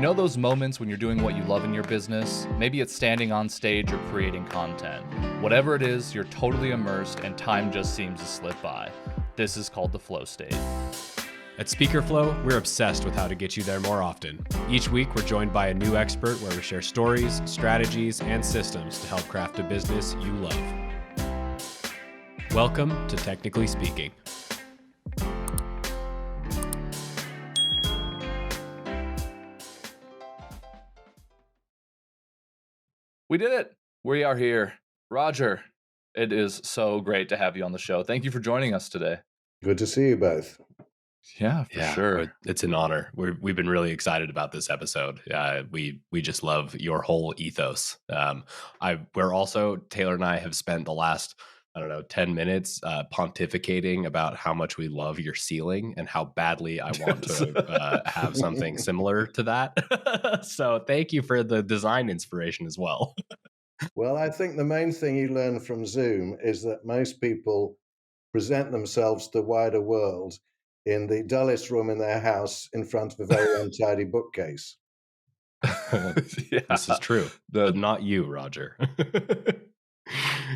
You know those moments when you're doing what you love in your business? Maybe it's standing on stage or creating content. Whatever it is, you're totally immersed and time just seems to slip by. This is called the flow state. At SpeakerFlow, we're obsessed with how to get you there more often. Each week, we're joined by a new expert where we share stories, strategies, and systems to help craft a business you love. Welcome to Technically Speaking. We did it. We are here. Roger, it is so great to have you on the show. Thank you for joining us today. Good to see you both. Yeah, for sure. It's an honor. We've been really excited about this episode. We just love your whole ethos. We're also, Taylor and I have spent the last 10 minutes pontificating about how much we love your ceiling and how badly I want to have something similar to that. So thank you for the design inspiration as well. Well, I think the main thing you learn from Zoom is that most people present themselves to the wider world in the dullest room in their house in front of a very untidy bookcase. Yeah, This is true, but not you, Roger.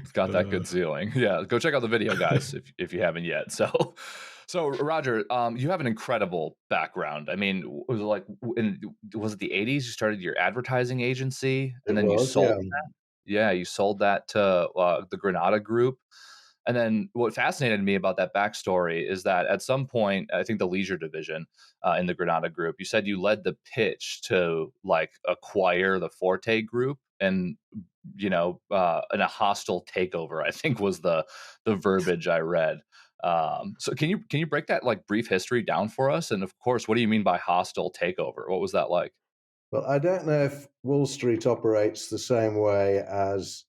It's got that good ceiling. Yeah, go check out the video, guys, if you haven't yet. So Roger, you have an incredible background. I mean, was it the 80s? You started your advertising agency, and then you sold that. Yeah, you sold that to the Granada Group. And then what fascinated me about that backstory is that at some point, I think the leisure division in the Granada Group, you said you led the pitch to acquire the Forte Group, and in a hostile takeover, I think was the verbiage I read. So can you break that brief history down for us? And of course, what do you mean by hostile takeover? What was that like? Well, I don't know if Wall Street operates the same way as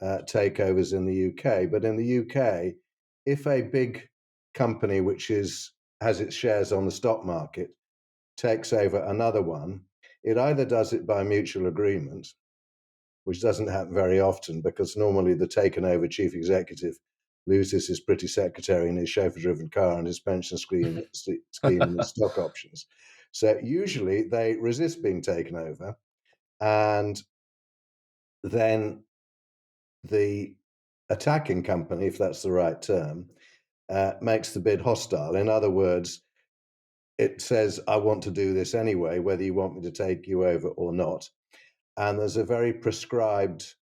takeovers in the UK, but in the UK, if a big company which has its shares on the stock market takes over another one, it either does it by mutual agreement, which doesn't happen very often because normally the taken over chief executive loses his pretty secretary and his chauffeur-driven car and his pension scheme and his stock options. So usually they resist being taken over, and then the attacking company, if that's the right term, makes the bid hostile. In other words, it says, I want to do this anyway, whether you want me to take you over or not. And there's a very prescribed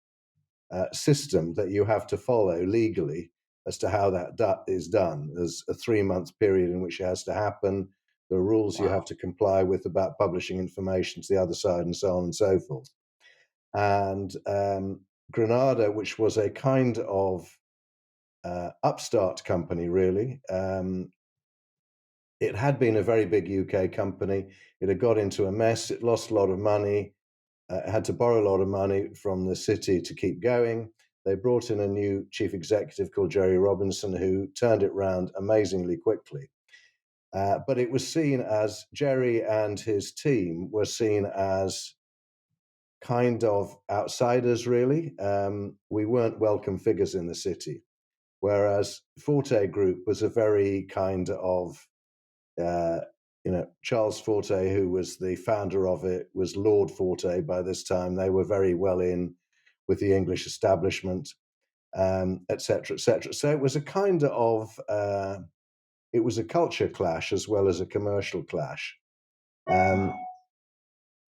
system that you have to follow legally as to how that is done. There's a 3-month period in which it has to happen. There are rules you have to comply with about publishing information to the other side and so on and so forth. And Granada, which was a kind of upstart company, really, it had been a very big UK company. It had got into a mess. It lost a lot of money. It had to borrow a lot of money from the city to keep going. They brought in a new chief executive called Jerry Robinson, who turned it around amazingly quickly. But it was seen as Jerry and his team were seen as kind of outsiders, really. We weren't welcome figures in the city, whereas Forte Group was a very kind of Charles Forte, who was the founder of it, was Lord Forte by this time. They were very well in with the English establishment, et cetera, et cetera. So it was a kind of, it was a culture clash as well as a commercial clash. And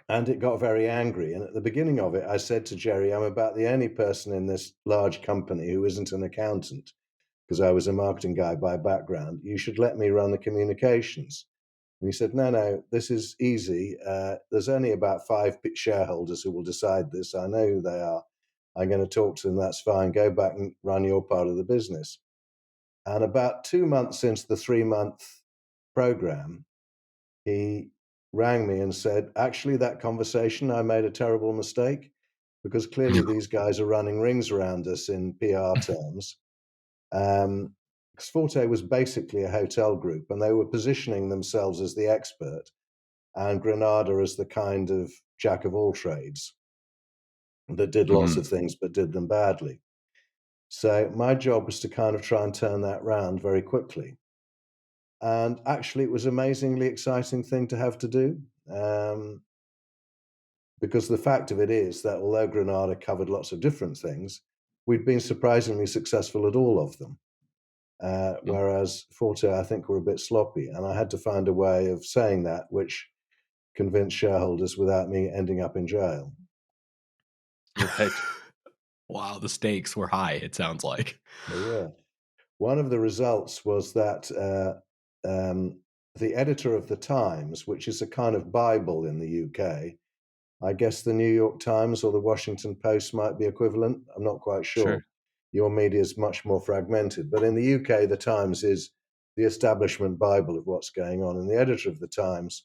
it got very angry. And at the beginning of it, I said to Jerry, I'm about the only person in this large company who isn't an accountant, because I was a marketing guy by background. You should let me run the communications. And he said, no, this is easy. There's only about 5 shareholders who will decide this. I know who they are. I'm going to talk to them. That's fine. Go back and run your part of the business. And about 2 months into the 3-month program, he rang me and said, actually, that conversation, I made a terrible mistake, because clearly these guys are running rings around us in PR terms. Because Forte was basically a hotel group, and they were positioning themselves as the expert, and Granada as the kind of jack of all trades that did lots of things but did them badly. So my job was to kind of try and turn that round very quickly. And actually, it was an amazingly exciting thing to have to do. because the fact of it is that although Granada covered lots of different things, we'd been surprisingly successful at all of them. Mm. Whereas Forte, I think, were a bit sloppy. And I had to find a way of saying that, which convinced shareholders without me ending up in jail. Right. Wow, the stakes were high, it sounds like. They were. One of the results was that the editor of the Times, which is a kind of Bible in the UK, I guess the New York Times or the Washington Post might be equivalent. I'm not quite sure. Sure. Your media is much more fragmented. But in the UK, the Times is the establishment Bible of what's going on. And the editor of the Times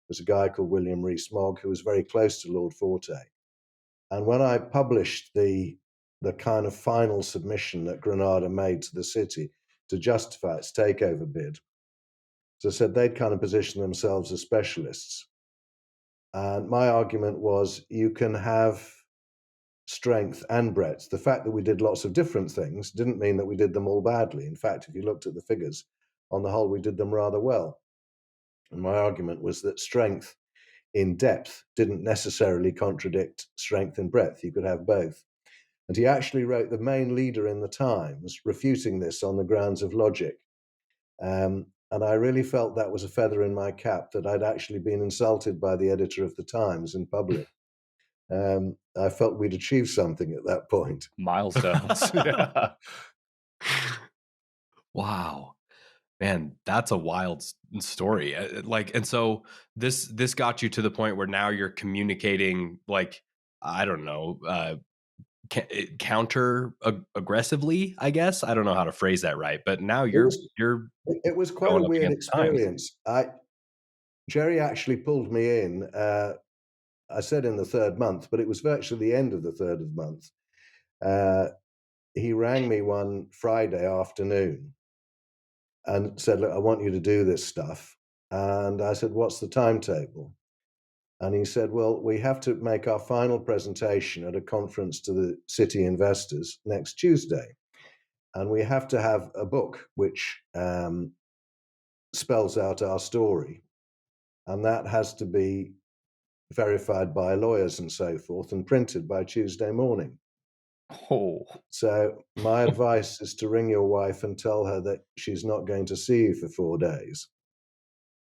was a guy called William Rees-Mogg, who was very close to Lord Forte. And when I published the kind of final submission that Granada made to the city to justify its takeover bid, as I said, they'd kind of positioned themselves as specialists. And my argument was you can have strength and breadth. The fact that we did lots of different things didn't mean that we did them all badly. In fact, if you looked at the figures, on the whole, we did them rather well. And my argument was that strength in depth didn't necessarily contradict strength in breadth. You could have both. And he actually wrote the main leader in the Times refuting this on the grounds of logic. And I really felt that was a feather in my cap, that I'd actually been insulted by the editor of the Times in public. I felt we'd achieved something at that point. Milestones. Yeah. Wow. Man, that's a wild story. Like, and so this got you to the point where now you're communicating, like, I don't know, counter aggressively, I guess. I don't know how to phrase that right, but now It was you're it was quite a going up weird against the times. experience. Jerry actually pulled me in. I said in the third month, but it was virtually the end of the third month. He rang me one Friday afternoon and said, "Look, I want you to do this stuff." And I said, "What's the timetable?" And he said, "Well, we have to make our final presentation at a conference to the city investors next Tuesday. And we have to have a book which spells out our story. And that has to be verified by lawyers and so forth and printed by Tuesday morning. Oh. So my advice is to ring your wife and tell her that she's not going to see you for 4 days."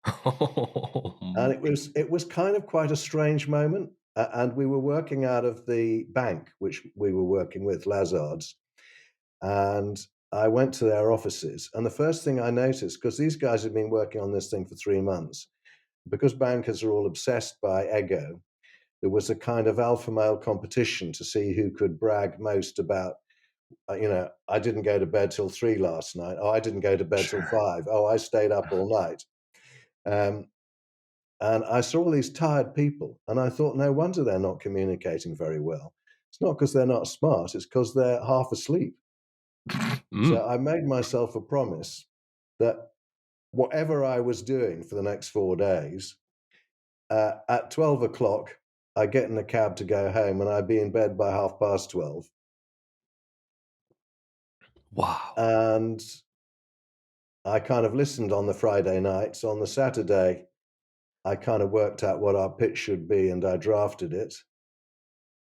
Oh, And my. it was kind of quite a strange moment. And we were working out of the bank, which we were working with, Lazard's. And I went to their offices. And the first thing I noticed, because these guys had been working on this thing for 3 months, because bankers are all obsessed by ego, there was a kind of alpha male competition to see who could brag most about, I didn't go to bed till 3 last night. Oh, I didn't go to bed till Sure. 5. Oh, I stayed up all night. Um, and I saw all these tired people, and I thought, no wonder they're not communicating very well. It's not because they're not smart, it's because they're half asleep. So Mm. I made myself a promise that whatever I was doing for the next 4 days, at 12 o'clock, I get in a cab to go home, and I'd be in bed by 12:30. Wow. And I kind of listened on the Friday nights. On the Saturday, I kind of worked out what our pitch should be, and I drafted it.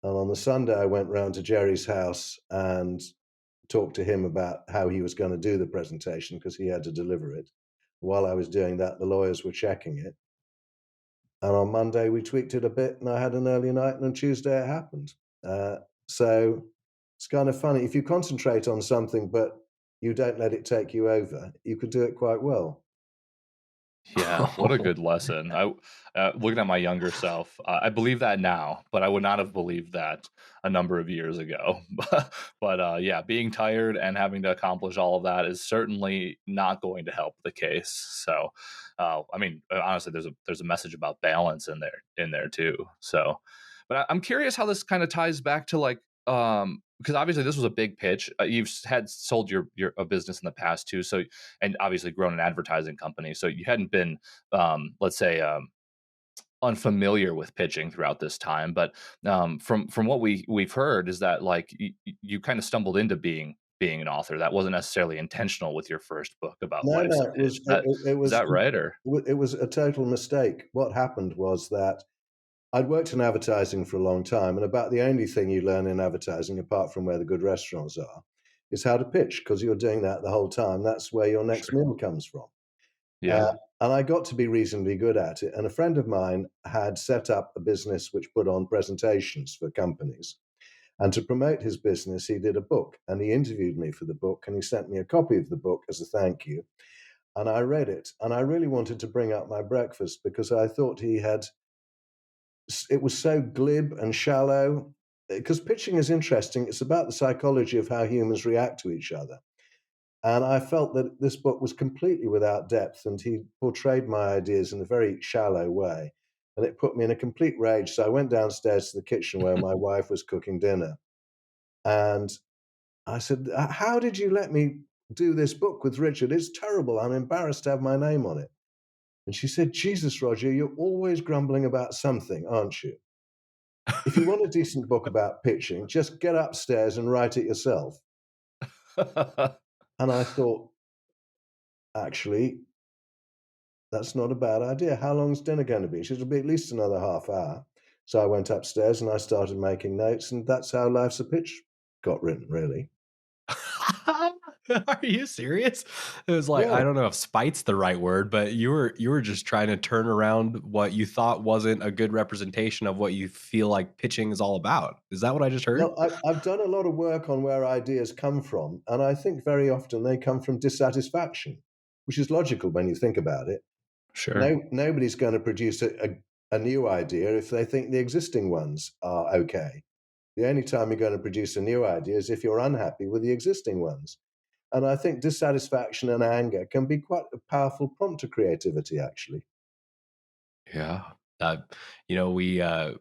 And on the Sunday, I went round to Jerry's house and talked to him about how he was going to do the presentation because he had to deliver it. While I was doing that, the lawyers were checking it. And on Monday, we tweaked it a bit, and I had an early night, and on Tuesday, it happened. So it's kind of funny. If you concentrate on something, but you don't let it take you over, you could do it quite well. Yeah, what a good lesson. Looking at my younger self, I believe that now, but I would not have believed that a number of years ago. But yeah, being tired and having to accomplish all of that is certainly not going to help the case. So, I mean, honestly, there's a message about balance in there too. So, but I'm curious how this kind of ties back to like because obviously this was a big pitch. You've had sold your a business in the past too, so and obviously grown an advertising company. So you hadn't been, let's say, unfamiliar with pitching throughout this time. But from what we've heard is that like you kind of stumbled into being an author. That wasn't necessarily intentional with your first book about No, life's no, pitch. Is that right? Or it was a total mistake. What happened was that I'd worked in advertising for a long time, and about the only thing you learn in advertising, apart from where the good restaurants are, is how to pitch, because you're doing that the whole time. That's where your next Sure. meal comes from. Yeah. And I got to be reasonably good at it. And a friend of mine had set up a business which put on presentations for companies. And to promote his business, he did a book, and he interviewed me for the book, and he sent me a copy of the book as a thank you. And I read it, and I really wanted to bring up my breakfast because I thought it was so glib and shallow. Because pitching is interesting. It's about the psychology of how humans react to each other. And I felt that this book was completely without depth, and he portrayed my ideas in a very shallow way. And it put me in a complete rage. So I went downstairs to the kitchen where my wife was cooking dinner. And I said, How did you let me do this book with Richard? It's terrible. I'm embarrassed to have my name on it. And she said, Jesus, Roger, you're always grumbling about something, aren't you? If you want a decent book about pitching, just get upstairs and write it yourself. And I thought, actually, that's not a bad idea. How long's dinner going to be? She said, it'll be at least another half hour. So I went upstairs and I started making notes, and that's how Life's a Pitch got written, really. Are you serious? It was like, Yeah. I don't know if spite's the right word, but you were just trying to turn around what you thought wasn't a good representation of what you feel like pitching is all about. Is that what I just heard? No, I've done a lot of work on where ideas come from, and I think very often they come from dissatisfaction, which is logical when you think about it. Sure. Nobody's going to produce a new idea if they think the existing ones are okay. The only time you're going to produce a new idea is if you're unhappy with the existing ones. And I think dissatisfaction and anger can be quite a powerful prompt to creativity, actually. Yeah. Uh,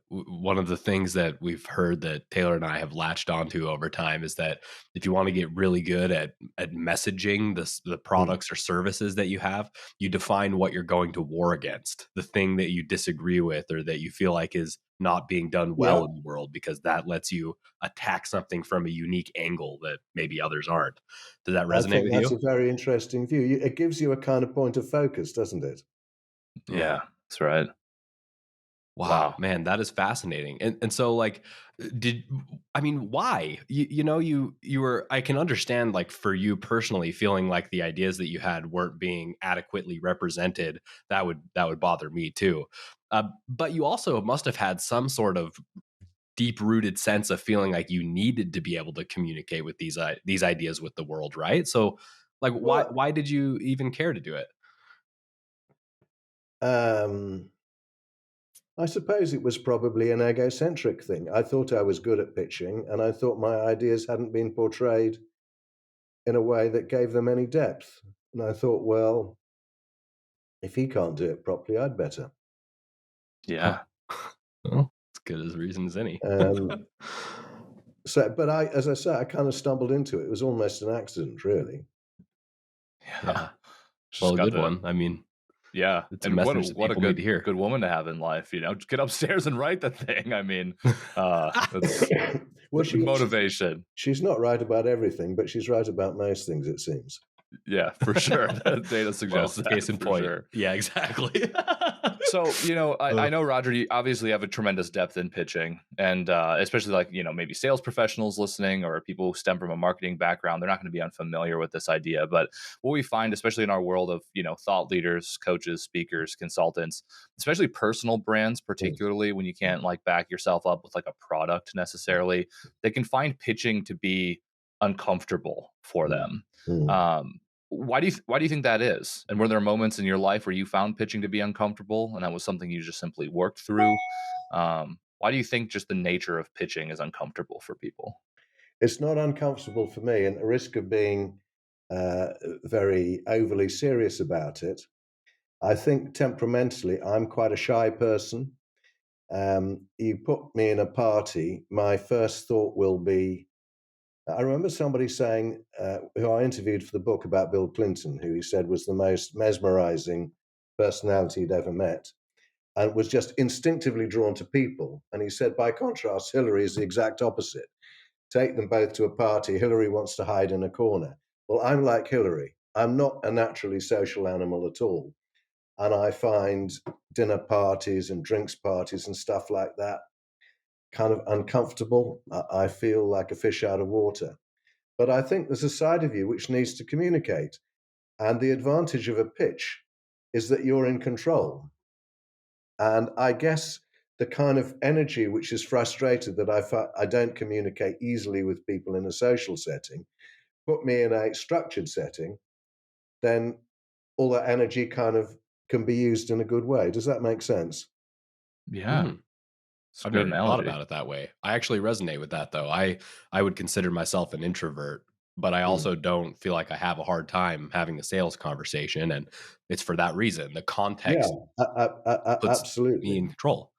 one of the things that we've heard that Taylor and I have latched onto over time is that if you want to get really good at messaging the Mm. products or services that you have, you define what you're going to war against, the thing that you disagree with or that you feel like is not being done well Yeah, in the world, because that lets you attack something from a unique angle that maybe others aren't. Does that I resonate think with that's you? a very interesting view. It gives you a kind of point of focus, doesn't it? Yeah. Yeah. That's right. Wow, Wow. man, that is fascinating. And so like did I mean, why? You were, I can understand like for you personally feeling like the ideas that you had weren't being adequately represented. That would bother me too. But you also must have had some sort of deep rooted sense of feeling like you needed to be able to communicate with these ideas with the world, right? So like Well, why did you even care to do it? um, I suppose it was probably an egocentric thing. I thought I was good at pitching, and I thought my ideas hadn't been portrayed in a way that gave them any depth. And I thought, well, if he can't do it properly, I'd better. Huh. Yeah. Well, as good as reason as any. Um, but as I say, I kind of stumbled into it. It was almost an accident, really. Yeah. Yeah. Well, Just a got good the one. I mean, yeah. it's a And what a message that what a people need to hear. good woman to have in life, Just get upstairs and write the thing. I mean, that's Well, motivation. she's not right about everything, but she's right about most things, it seems. Yeah, for sure. The data suggests Well, case that in for point. sure. Yeah, exactly. So, I Uh, know, Roger, you obviously have a tremendous depth in pitching, and especially like, maybe sales professionals listening or people who stem from a marketing background, they're not going to be unfamiliar with this idea. But what we find, especially in our world of, thought leaders, coaches, speakers, consultants, especially personal brands, Mm, particularly when you can't like back yourself up with like a product necessarily, they can find pitching to be uncomfortable for mm, them. mm. Um, why do you think that is? And were there moments in your life where you found pitching to be uncomfortable, and that was something you just simply worked through? Why do you think just the nature of pitching is uncomfortable for people? It's not uncomfortable for me, and at the risk of being very overly serious about it, I think temperamentally, I'm quite a shy person. You put me in a party, my first thought will be, I remember somebody saying, who I interviewed for the book about Bill Clinton, who he said was the most mesmerizing personality he'd ever met, and was just instinctively drawn to people. And he said, by contrast, Hillary is the exact opposite. Take them both to a party, Hillary wants to hide in a corner. Well, I'm like Hillary. I'm not a naturally social animal at all. And I find dinner parties and drinks parties and stuff like that kind of uncomfortable. I feel like a fish out of water. But I think there's a side of you which needs to communicate. And the advantage of a pitch is that you're in control. And I guess the kind of energy which is frustrated that I don't communicate easily with people in a social setting, put me in a structured setting, then all that energy kind of can be used in a good way. Does that make sense? Yeah, Hmm. it's a I've good never thought analogy. about it that way. I actually resonate with that though. I would consider myself an introvert, but I Mm. also don't feel like I have a hard time having a sales conversation, and it's for that reason. The Yeah, context puts me absolutely. in control.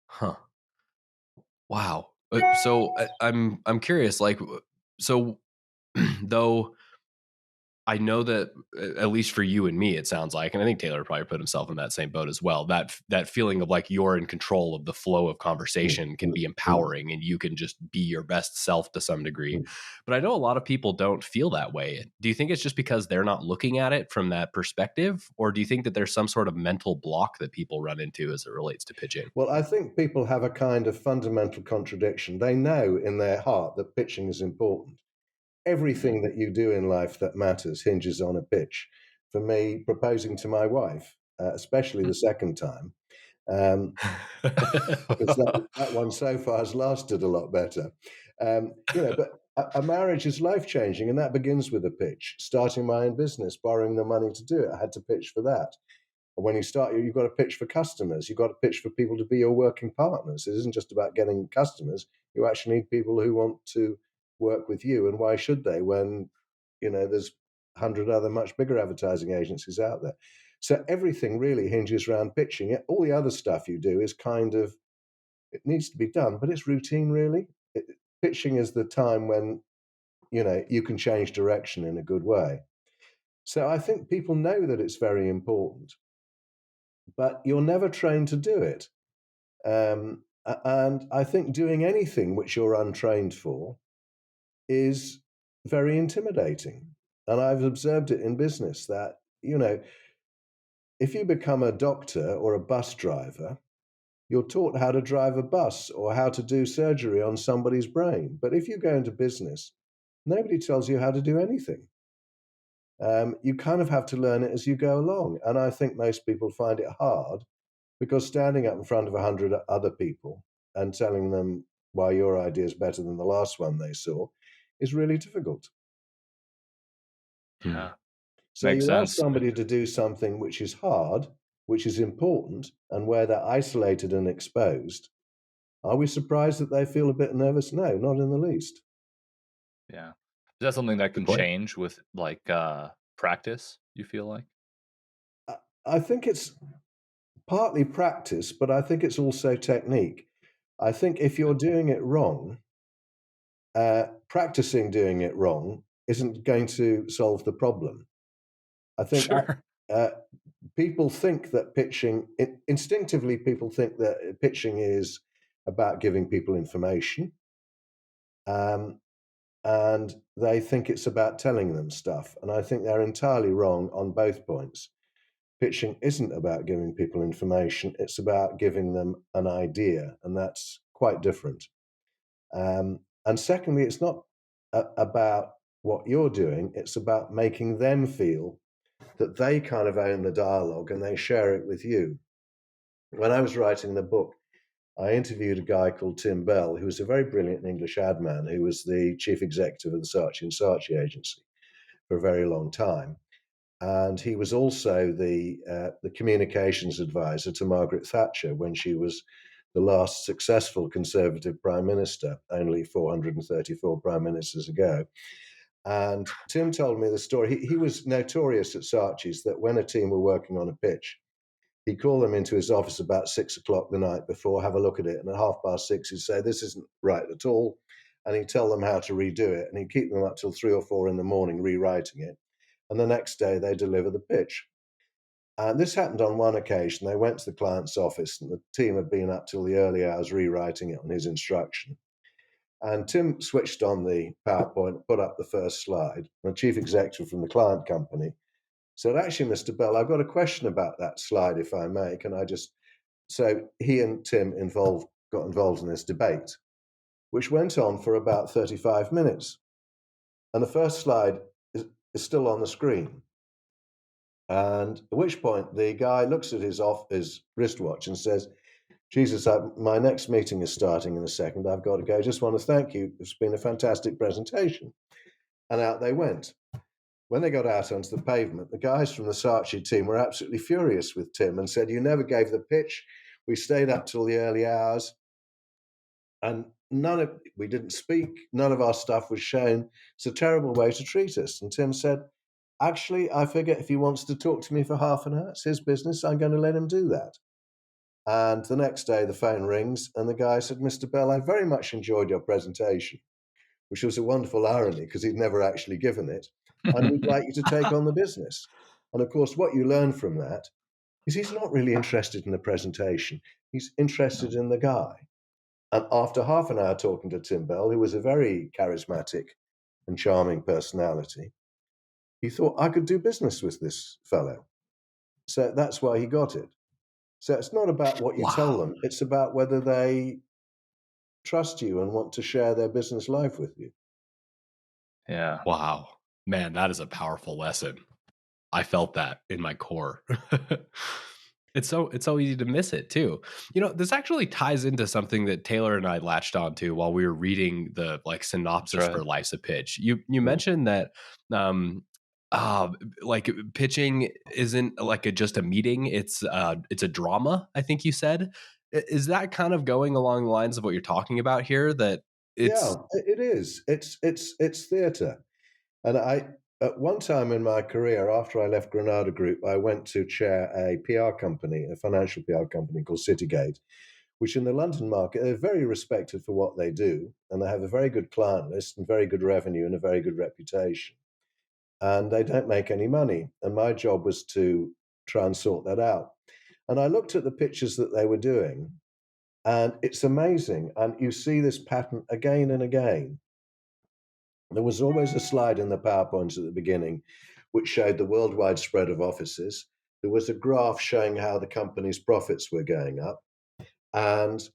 Huh. Wow. So I'm curious like so though I know that at least for you and me, it sounds like, and I think Taylor probably put himself in that same boat as well. That feeling of like you're in control of the flow of Mm, conversation can mm, be mm, empowering, and you can just be your best self to some degree. mm. But I know a lot of people don't feel that way. Do you think it's just because they're not looking at it from that perspective, or do you think that there's some sort of mental block that people run into as it relates to pitching? Well, I think people have a kind of fundamental contradiction. They know in their heart that pitching is important. Mhm. Everything that you do in life that matters hinges on a pitch. For me, proposing to my wife, especially the second time, um, because that one so far has lasted a lot better. But a marriage is life changing, and that begins with a pitch. Starting my own business, borrowing the money to do it, I had to pitch for that. And when you start, you've got to pitch for customers. You've got to pitch for people to be your working partners. It isn't just about getting customers. You actually need people who want to work with you. And why should they when, there's 100 other much bigger advertising agencies out there? So everything really hinges around pitching. All the other stuff you do is kind of, it needs to be done, but it's routine, really. Pitching is the time when, you can change direction in a good way. So I think people know that it's very important, but you're never trained to do it. And I think doing anything which you're untrained for is very intimidating. And I've observed it in business that, if you become a doctor or a bus driver, you're taught how to drive a bus or how to do surgery on somebody's brain. But if you go into business, nobody tells you how to do anything. You kind of have to learn it as you go along. And I think most people find it hard because standing up in front of 100 other people and telling them why your idea is better than the last one they saw is really difficult. Hmm. Yeah, So makes you ask sense. somebody to do something which is hard, which is important, and where they're isolated and exposed. Are we surprised that they feel a bit nervous? No, not in the least. Yeah. Is that something that Good can point. change with, like, practice, you feel like? I think it's partly practice, but I think it's also technique. I think if Yeah. you're doing it wrong, practicing doing it wrong isn't going to solve the problem. I think Sure. uh, people think that instinctively, people think that pitching is about giving people information. Um, and they think it's about telling them stuff. And I think they're entirely wrong on both points. Pitching isn't about giving people information, it's about giving them an idea, and that's quite different. And secondly, it's not about what you're doing, it's about making them feel that they kind of own the dialogue and they share it with you. When I was writing the book, I interviewed a guy called Tim Bell, who was a very brilliant English ad man, who was the chief executive of the Saatchi and Saatchi agency for a very long time. And he was also the communications advisor to Margaret Thatcher when she was the last successful Conservative prime minister, only 434 prime ministers ago. And Tim told me the story. He was notorious at Saatchi's that when a team were working on a pitch, he'd call them into his office about 6 o'clock the night before, have a look at it, and at 6:30, he'd say, "This isn't right at all." And he'd tell them how to redo it, and he'd keep them up till 3 or 4 in the morning rewriting it. And the next day, they deliver the pitch. And this happened on one occasion. They went to the client's office, and the team had been up till the early hours rewriting it on his instruction. And Tim switched on the PowerPoint, put up the first slide. The chief executive from the client company said, actually, Mr. Bell, I've got a question about that slide, if I may. Can I just... So he and Tim got involved in this debate, which went on for about 35 minutes. And the first slide is still on the screen. And at which point the guy looks at his wristwatch and says, Jesus, my next meeting is starting in a second. I've got to go. Just want to thank you. It's been a fantastic presentation. And out they went. When they got out onto the pavement, the guys from the Saatchi team were absolutely furious with Tim and said, you never gave the pitch. We stayed up till the early hours and we didn't speak. None of our stuff was shown. It's a terrible way to treat us. And Tim said, actually, I figure if he wants to talk to me for half an hour, it's his business. I'm going to let him do that. And the next day, the phone rings, and the guy said, Mr. Bell, I very much enjoyed your presentation, which was a wonderful irony because he'd never actually given it. And we'd like you to take on the business. And of course, what you learn from that is he's not really interested in the presentation. He's interested in the guy. And after half an hour talking to Tim Bell, who was a very charismatic and charming personality, he thought, I could do business with this fellow. So that's why he got it. So it's not about what you tell them. It's about whether they trust you and want to share their business life with you. Yeah. Wow. Man, that is a powerful lesson. I felt that in my core. It's so easy to miss it too. This actually ties into something that Taylor and I latched onto while we were reading the synopsis for Life's a Pitch. You mentioned that pitching isn't just a meeting, it's a drama, I think you said. Is that kind of going along the lines of what you're talking about here, that it's... Yeah, it is. It's theatre. And at one time in my career, after I left Granada Group, I went to chair a PR company, a financial PR company called Citygate, which in the London market, they're very respected for what they do. And they have a very good client list and very good revenue and a very good reputation. And they don't make any money. And my job was to try and sort that out. And I looked at the pictures that they were doing, and it's amazing. And you see this pattern again and again. There was always a slide in the PowerPoint at the beginning which showed the worldwide spread of offices. There was a graph showing how the company's profits were going up. And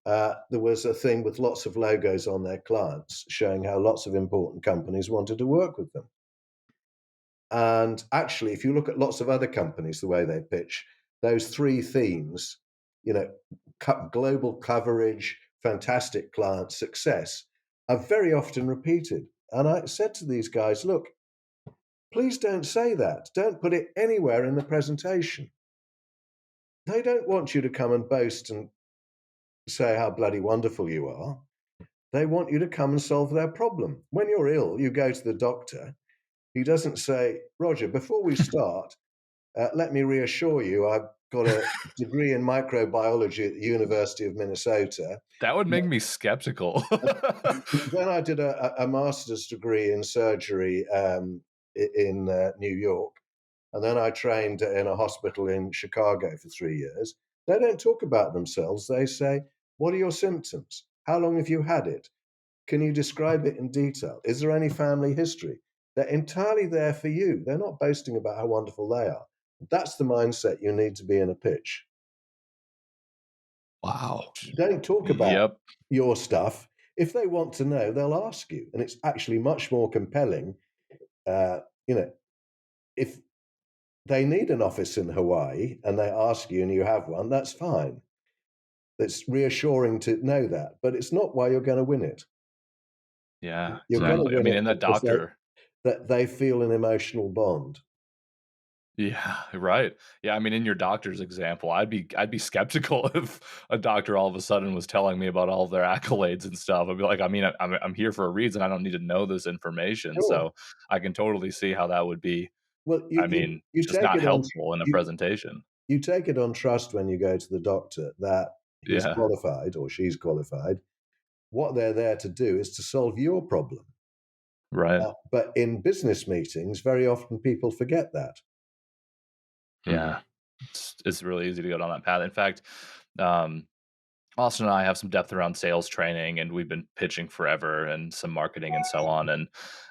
there was a thing with lots of logos on their clients showing how lots of important companies wanted to work with them. And actually, if you look at lots of other companies, the way they pitch, those three themes, global coverage, fantastic client success, are very often repeated. And I said to these guys, look, please don't say that. Don't put it anywhere in the presentation. They don't want you to come and boast and say how bloody wonderful you are. They want you to come and solve their problem. When you're ill, you go to the doctor. He doesn't say, Roger, before we start, let me reassure you, I've got a degree in microbiology at the University of Minnesota. That would make me skeptical. Then I did a master's degree in surgery in New York. And then I trained in a hospital in Chicago for 3 years. They don't talk about themselves. They say, what are your symptoms? How long have you had it? Can you describe it in detail? Is there any family history? They're entirely there for you. They're not boasting about how wonderful they are. That's the mindset you need to be in a pitch. Wow. Don't talk about your stuff. If they want to know, they'll ask you. And it's actually much more compelling. If they need an office in Hawaii and they ask you and you have one, that's fine. It's reassuring to know that, but it's not why you're going to win it. Yeah, You're going to win it in the doctor, that they feel an emotional bond. Yeah, right. Yeah, I mean, in your doctor's example, I'd be skeptical if a doctor all of a sudden was telling me about all of their accolades and stuff. I'd be like, I mean, I'm here for a reason. I don't need to know this information. Sure. So I can totally see how that would be. Well, you just not helpful in a presentation. You take it on trust when you go to the doctor that he's qualified or she's qualified. What they're there to do is to solve your problem. Right. But in business meetings, very often people forget that. Yeah. It's really easy to go down that path. In fact, Austin and I have some depth around sales training, and we've been pitching forever and some marketing and so on. And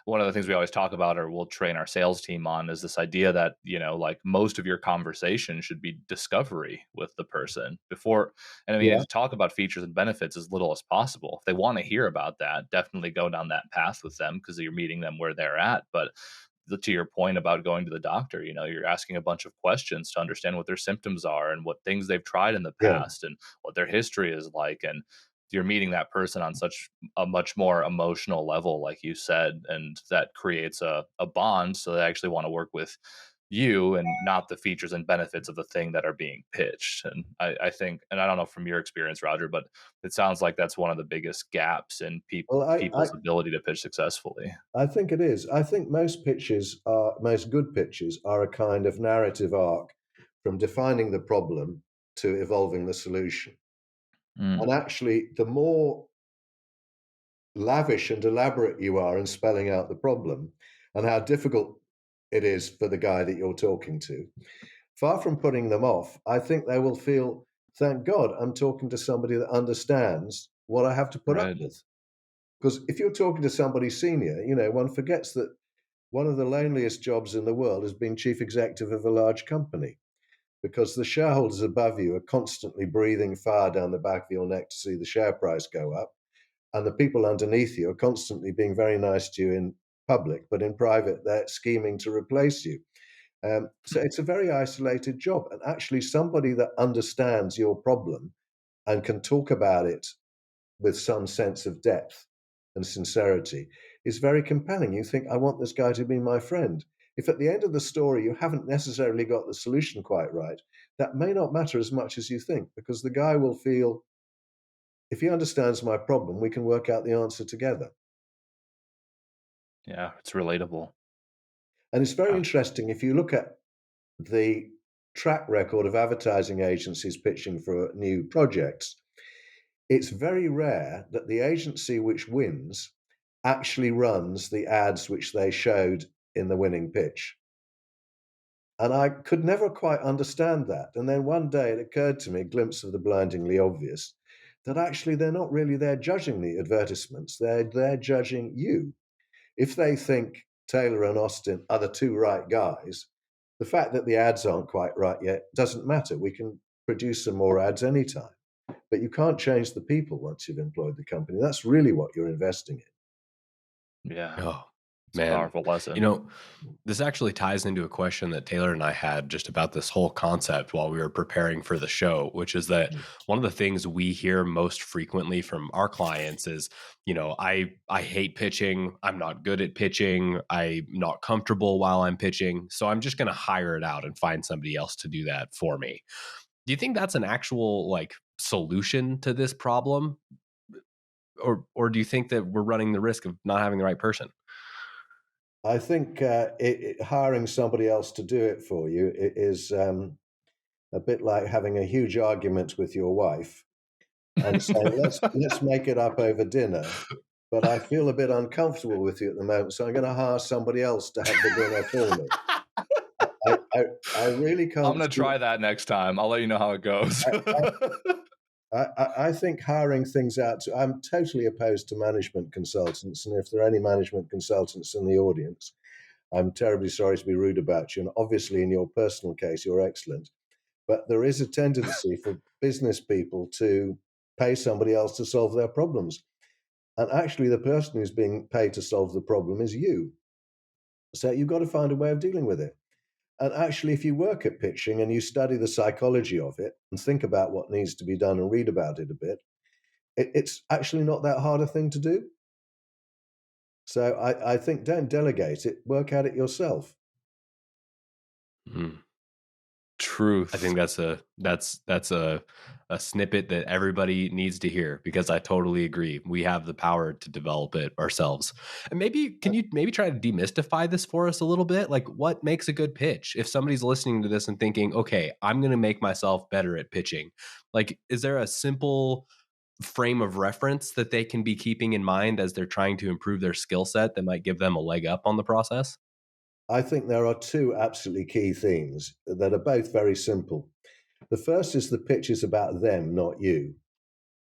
one of the things we always talk about, or we'll train our sales team on, is this idea that, like most of your conversation should be discovery with the person before. And I mean, Yeah, to talk about features and benefits as little as possible. If they want to hear about that, definitely go down that path with them because you're meeting them where they're at. But to your point about going to the doctor, you're asking a bunch of questions to understand what their symptoms are and what things they've tried in the yeah. past and what their history is like. And you're meeting that person on such a much more emotional level, like you said, and that creates a bond. So they actually want to work with you and not the features and benefits of the thing that are being pitched. And I think, and I don't know from your experience, Roger, but it sounds like that's one of the biggest gaps in Well, people's ability to pitch successfully. I think it is. I think most good pitches are a kind of narrative arc from defining the problem to evolving the solution. Mm, And actually, the more lavish and elaborate you are in spelling out the problem and how difficult it is for the guy that you're talking to, far from putting them off, I think they will feel, thank God, I'm talking to somebody that understands what I have to put up right. with. Because if you're talking to somebody senior, one forgets that one of the loneliest jobs in the world is being chief executive of a large company because the shareholders above you are constantly breathing fire down the back of your neck to see the share price go up. And the people underneath you are constantly being very nice to you in public, but in private, they're scheming to replace you. So it's a very isolated job. And actually, somebody that understands your problem and can talk about it with some sense of depth and sincerity is very compelling. You think, I want this guy to be my friend. If at the end of the story you haven't necessarily got the solution quite right, that may not matter as much as you think, because the guy will feel, if he understands my problem, we can work out the answer together. Yeah, it's relatable. And it's very Yeah. interesting if you look at the track record of advertising agencies pitching for new projects. It's very rare that the agency which wins actually runs the ads which they showed in the winning pitch. And I could never quite understand that. And then one day it occurred to me, a glimpse of the blindingly obvious, that actually they're not really there judging the advertisements, they're there judging you. If they think Taylor and Austin are the two right guys, the fact that the ads aren't quite right yet doesn't matter. We can produce some more ads anytime. But you can't change the people once you've employed the company. That's really what you're investing in. Yeah, Oh, it's a man. powerful You lesson. know, this actually ties into a question that Taylor and I had just about this whole concept while we were preparing for the show, which is that one of the things we hear most frequently from our clients is, I hate pitching. I'm not good at pitching. I'm not comfortable while I'm pitching. So I'm just going to hire it out and find somebody else to do that for me. Do you think that's an actual like solution to this problem? Or do you think that we're running the risk of not having the right person? I think hiring somebody else to do it for you is a bit like having a huge argument with your wife and saying, let's make it up over dinner. But I feel a bit uncomfortable with you at the moment, so I'm going to hire somebody else to have the dinner for me. I, I, I really I'm can't gonna see. try that next time. I'll let you know how it goes. I think hiring things out. I'm totally opposed to management consultants, and if there are any management consultants in the audience, I'm terribly sorry to be rude about you. And obviously, in your personal case, you're excellent. But there is a tendency for business people to pay somebody else to solve their problems. And actually, the person who's being paid to solve the problem is you. So you've got to find a way of dealing with it. And actually, if you work at pitching and you study the psychology of it and think about what needs to be done and read about it a bit, it's actually not that hard a thing to do. So I think don't delegate it, work at it yourself. Hmm. I Truth. think that's a snippet that everybody needs to hear because I totally agree. We have the power to develop it ourselves. And maybe can you maybe try to demystify this for us a little bit? Like what makes a good pitch? If somebody's listening to this and thinking, "Okay, I'm going to make myself better at pitching." Like is there a simple frame of reference that they can be keeping in mind as they're trying to improve their skill set that might give them a leg up on the process? I think there are two absolutely key themes that are both very simple. The first is the pitch is about them, not you.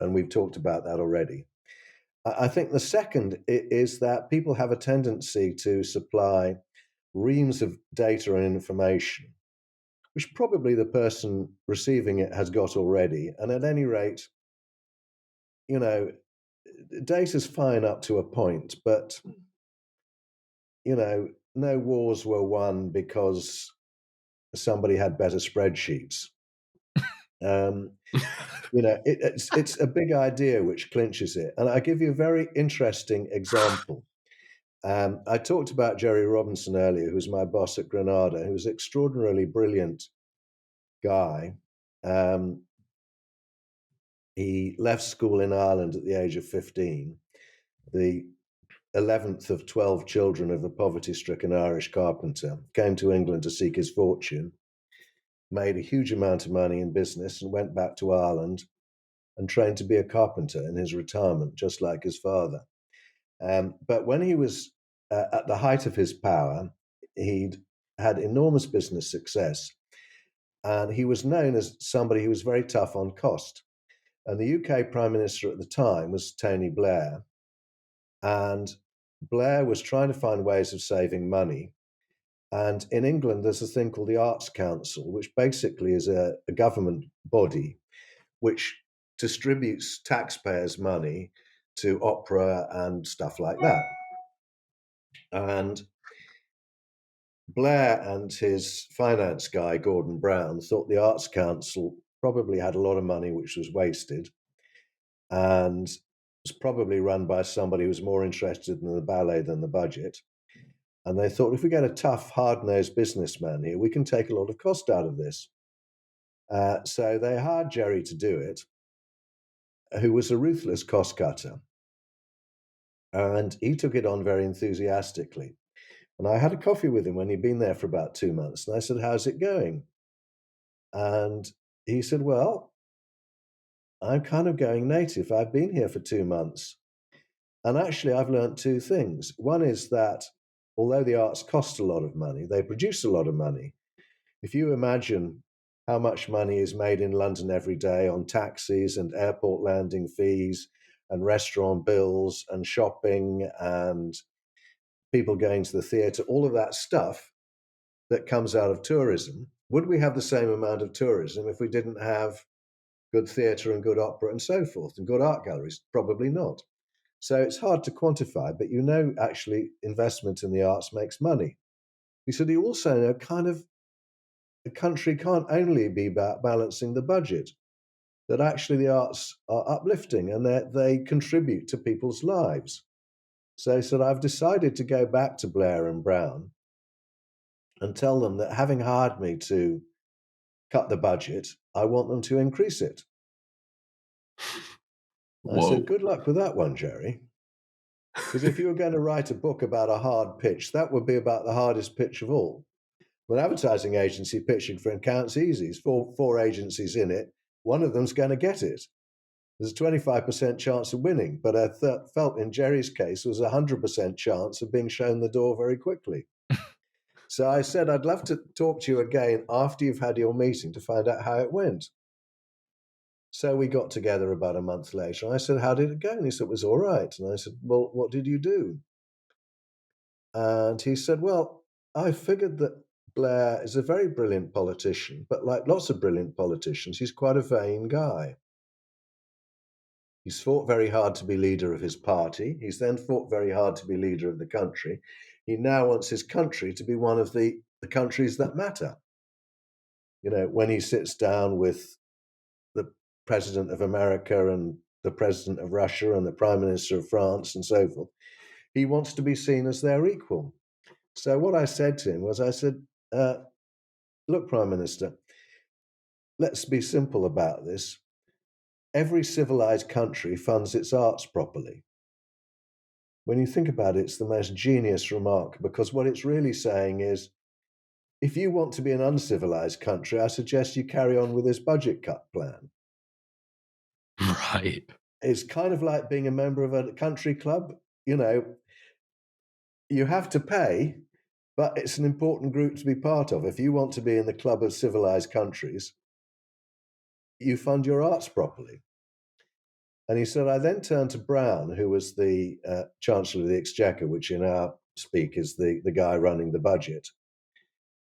and we've talked about that already. I think the second is that people have a tendency to supply reams of data and information, which probably the person receiving it has got already. And at any rate, you know, data's fine up to a point, but, you know, no wars were won because somebody had better spreadsheets. It's a big idea which clinches it. And I give you a very interesting example. I talked about Jerry Robinson earlier, who was my boss at Granada, who was an extraordinarily brilliant guy. He left school in Ireland at the age of 15, the 11th of 12 children of a poverty-stricken Irish carpenter, came to England to seek his fortune, made a huge amount of money in business, and went back to Ireland and trained to be a carpenter in his retirement, just like his father. But when he was at the height of his power, he'd had enormous business success, and he was known as somebody who was very tough on cost. And the UK Prime Minister at the time was Tony Blair, and Blair was trying to find ways of saving money. And in England, there's a thing called the Arts Council, which basically is a government body which distributes taxpayers' money to opera and stuff like that. And Blair and his finance guy, Gordon Brown, thought the Arts Council probably had a lot of money which was wasted and was probably run by somebody who was more interested in the ballet than the budget. And they thought, if we get a tough, hard-nosed businessman here, we can take a lot of cost out of this. So they hired Jerry to do it, who was a ruthless cost cutter. And he took it on very enthusiastically. And I had a coffee with him when he'd been there for about 2 months. And I said, how's it going? And he said, well, I'm kind of going native. I've been here for 2 months. And actually, I've learned two things. One is that although the arts cost a lot of money, they produce a lot of money. If you imagine how much money is made in London every day on taxis and airport landing fees and restaurant bills and shopping and people going to the theatre, all of that stuff that comes out of tourism, would we have the same amount of tourism if we didn't have good theatre and good opera and so forth and good art galleries? Probably not. So it's hard to quantify, but actually investment in the arts makes money. He said you also know kind of the country can't only be about balancing the budget, that actually the arts are uplifting and that they contribute to people's lives. So he said, I've decided to go back to Blair and Brown and tell them that having hired me to cut the budget, I want them to increase it. I said, good luck with that one, Jerry. Because if you were going to write a book about a hard pitch, that would be about the hardest pitch of all. An advertising agency pitching for an account's easy. There's four agencies in it. One of them's going to get it. There's a 25% chance of winning, but I felt in Jerry's case, there was a 100% chance of being shown the door very quickly. So I said, I'd love to talk to you again after you've had your meeting to find out how it went. So we got together about a month later. And I said, how did it go? And he said, it was all right. And I said, well, what did you do? And he said, well, I figured that Blair is a very brilliant politician, but like lots of brilliant politicians, he's quite a vain guy. He's fought very hard to be leader of his party. He's then fought very hard to be leader of the country. He now wants his country to be one of the countries that matter. You know, when he sits down with the president of America and the president of Russia and the prime minister of France and so forth, he wants to be seen as their equal. So what I said to him was, I said, look, Prime Minister, let's be simple about this. Every civilized country funds its arts properly. When you think about it, it's the most genius remark, because what it's really saying is, if you want to be an uncivilized country, I suggest you carry on with this budget cut plan. Right. It's kind of like being a member of a country club. You know, you have to pay, but it's an important group to be part of. If you want to be in the club of civilized countries, you fund your arts properly. And he said, I then turned to Brown, who was the Chancellor of the Exchequer, which in our speak is the guy running the budget,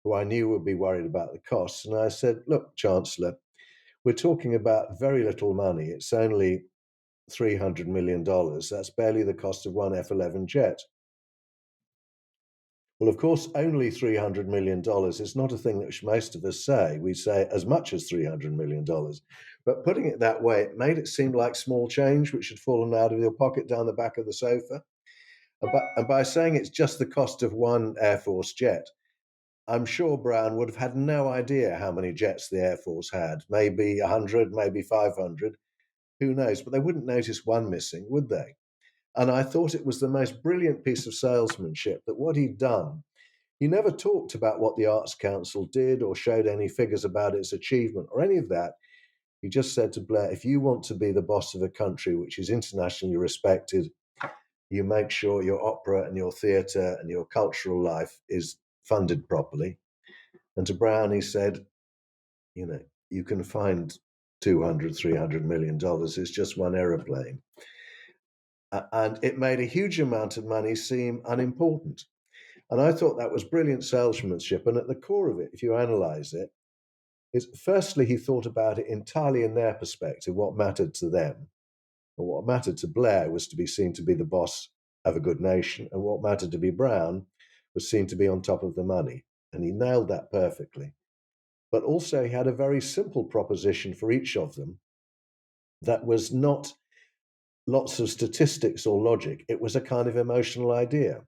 who I knew would be worried about the costs. And I said, look, Chancellor, we're talking about very little money. It's only $300 million. That's barely the cost of one F-11 jet. Well, of course, only $300 million is not a thing that most of us say. We say as much as $300 million. But putting it that way, it made it seem like small change, which had fallen out of your pocket down the back of the sofa. And by saying it's just the cost of one Air Force jet, I'm sure Brown would have had no idea how many jets the Air Force had. Maybe 100, maybe 500. Who knows? But they wouldn't notice one missing, would they? And I thought it was the most brilliant piece of salesmanship that what he'd done, he never talked about what the Arts Council did or showed any figures about its achievement or any of that. He just said to Blair, if you want to be the boss of a country which is internationally respected, you make sure your opera and your theatre and your cultural life is funded properly. And to Brown, he said, you can find $200, $300 million. It's just one aeroplane. And it made a huge amount of money seem unimportant. And I thought that was brilliant salesmanship. And at the core of it, if you analyze it, is firstly, he thought about it entirely in their perspective, what mattered to them. And what mattered to Blair was to be seen to be the boss of a good nation. And what mattered to be Brown was seen to be on top of the money. And he nailed that perfectly. But also, he had a very simple proposition for each of them that was not lots of statistics or logic. It was a kind of emotional idea.